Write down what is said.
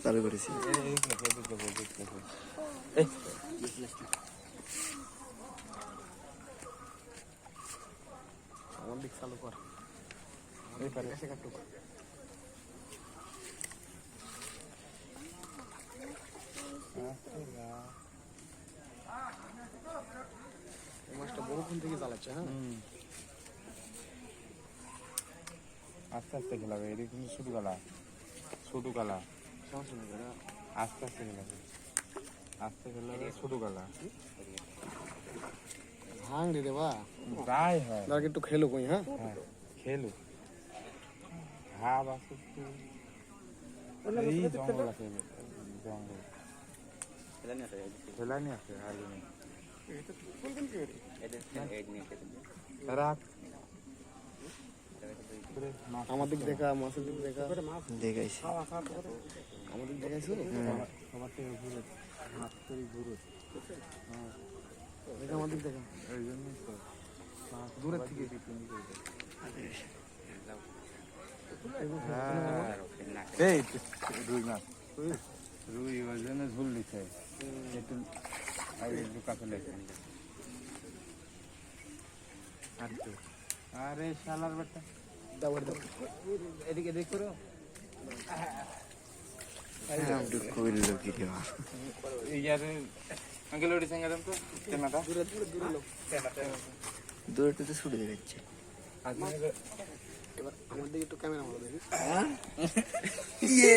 চালু করেছি। আমার দিক চালু কর। এসে কাটুক। এই মাছটা বড়ক্ষণ থেকে চালাচ্ছে, হ্যাঁ? আস্তে আস্তে খেলাবে, এটা কিন্তু ছোট গালা, ছোট গালা, সমস্যা নেই, এটা আস্তে আস্তে খেলাবে, আস্তে খেলাবে, ছোট গালা। ভাঙ রে দেবা। যাই হয়, দাঁড়া একটু খেলো কই, হ্যাঁ? হ্যাঁ খেলো। ভাব আছে এই জঙ্গল আছে, জঙ্গল ফেলানি আছে আর রাখ। আমার দিক দেখা, মাছের দিক দেখা। দেখাইছি। আমার দিক দেখাইছো? সবার থেকে ঘুরে হাত করে ঘুরে, দেখা আমার দিক দেখা। ওই জন্যই তো দূরের থেকে। এই রুই মাছ, রুই ওই জন্য ঝুল দিচ্ছে একটু কাছে লেগে। আরে শালার বেটা, এদিকে এদিক করো। কইলো কি রে? ইয়ারে আঙ্কেল ওটি সঙ্গে দাম তো কেনাটা দূরে দূরে দূরে লোক। দূরটা তো ছুটে দেখাচ্ছে। এবার আমার দিকে একটু ক্যামেরা মারো দেখি। ইয়ে